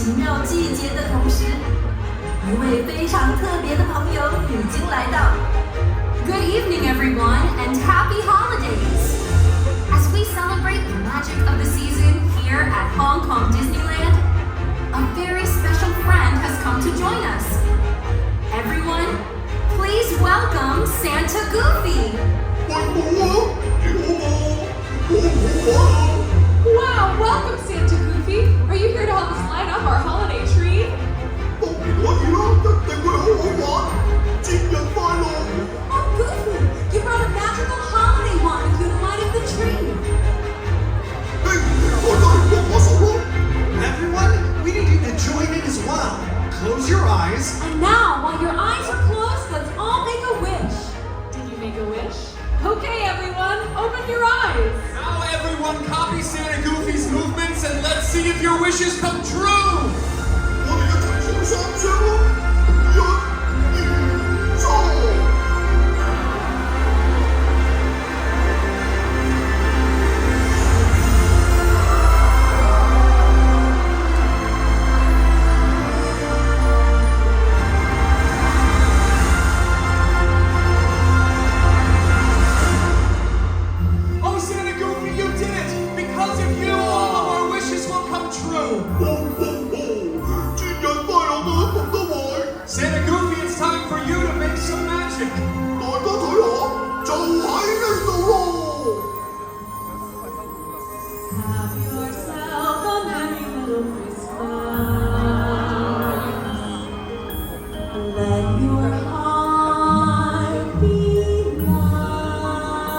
奇妙季节的同时，一位非常特别的朋友已经来到。Good evening, everyone, and happy holidays! As we celebrate the magic of the season here at Hong Kong Disneyland, a very special friend has come to join us. Everyone, please welcome Santa Goofy! Wow, welcome Santa Goofy! Are you here to help us light up our holiday tree? Oh, Goofy, you brought a magical holiday wand with you to light up the tree. Everyone, we need you to join in as well. Close your eyes. And now, while your eyes are closed, let's all make a wish. Did you make a wish? Okay, everyone, open your eyes. Now everyone copy Santa Goofy's movements and let's see if your wishes come true! Oh, Santa Goofy, you did it! Because of you, all of our wishes will come true! Santa Goofy, it's time for you to make some magic! Have yourself a merry little Christmas. Let your heart be light.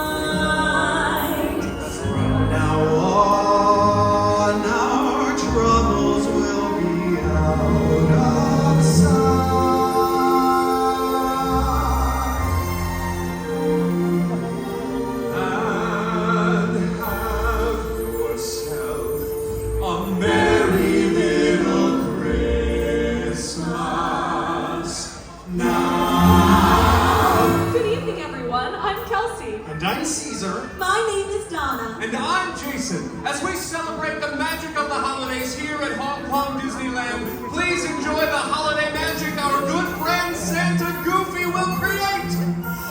From now on, our troubles will be out of sight. And have yourself a merry little Christmas now. Good evening, everyone. I'm Kelsey. And I'm Caesar. My name is Donna. And I'm Jason. As we celebrate the magic of the holidays here at Hong Kong Disneyland, please enjoy the holiday magic our good friend Santa Goofy will create!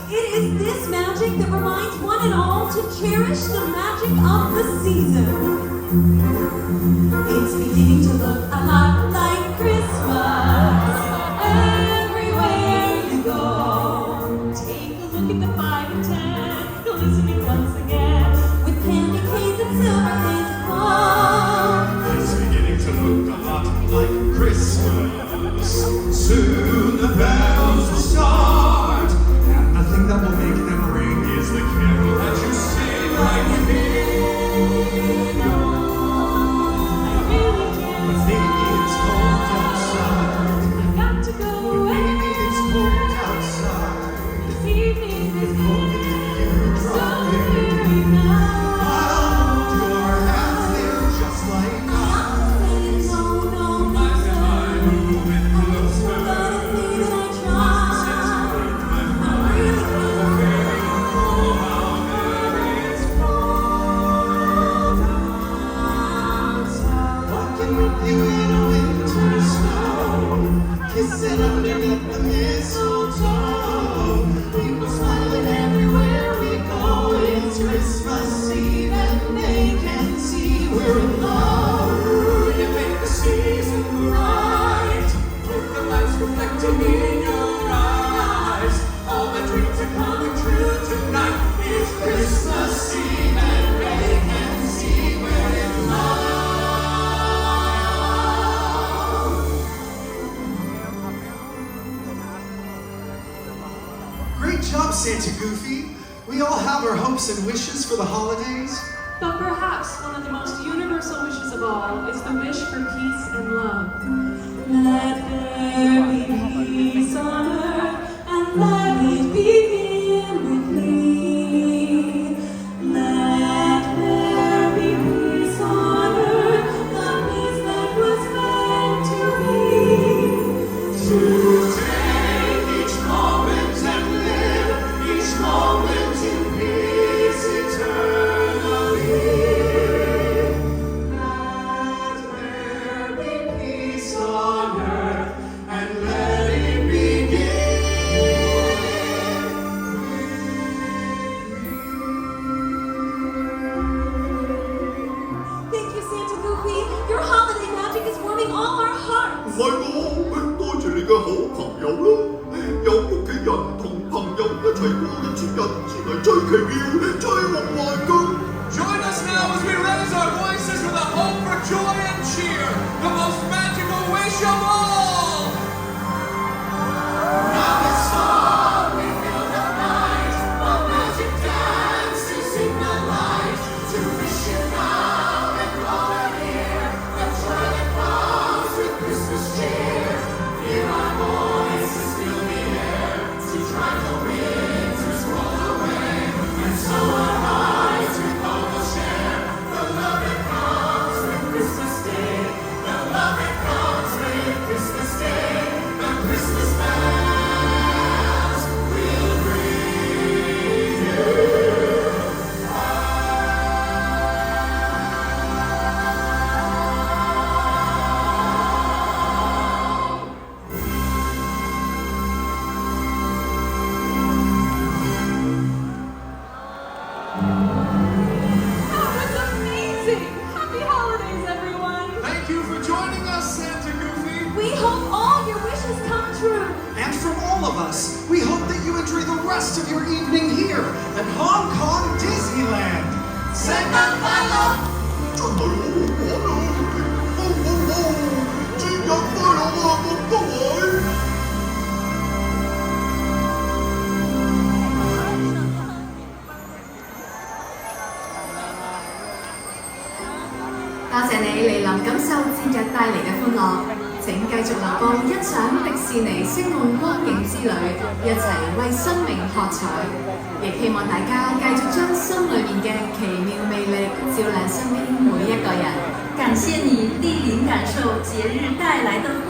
It is this magic that reminds one and all to cherish the magic of the season. It's beginning to look a lot like Christmas everywhere you go. Take a look at the 5 and 10, you're listening once again with candy canes and silver canes of It's beginning to look a lot like Christmas. Soon the bells will start, and the thing that will make them ring is the carol that you sing right within your But maybe it's cold outside. I've got to go away. Maybe it's cold outside. This evening If is only you so drop in. very nice. I'll hold your hands there just like I. I'm moving closer. Walking with you in a winter snow, kissing underneath the mistletoe. People smiling everywhere we go. It's Christmas Eve and they can see we're in love. You make the season bright with the lights reflecting in your eyes. All the dreams are coming true tonight. It's Christmas Eve and they can see we're in love. Great job, Santa Goofy. We all have our hopes and wishes for the holidays. But perhaps one of the most universal wishes of all is the wish for peace and love. Let there be peace on earth, and let it begin with me. Let there be peace on earth, the peace that was meant to be. To take each moment and live each moment in peace eternally. Let there be peace 人前係最奇妙、最夢幻㗎。Join us now as we raise our voices with a hope for joy and cheer, the most magical wish of all! Now it's fall, we feel the night, a magic dance is in the light. To wish you now and all are here, the joy that comes with Christmas cheer. Hear our voices, fill the air, to drive the winters roll away, and so our hearts with all will share the love that comes with Christmas Day, the love that comes with Christmas Day, the Christmas bells will ring you. That was amazing! Happy holidays, everyone! Thank you for joining us, Santa Goofy. We hope all your wishes come true. And from all of us, we hope that you enjoy the rest of your evening here at Hong Kong Disneyland. 聖誕快樂！真係好可愛！吼吼吼！節日快樂啊，咁多位！多謝你嚟臨感受節日帶嚟嘅歡樂，請繼續留步欣賞迪士尼星夢光影之旅，一齊為生命喝彩。亦希望大家繼續將心裏面嘅奇妙魅力照亮身邊每一個人。感謝你莅臨感受節日帶來的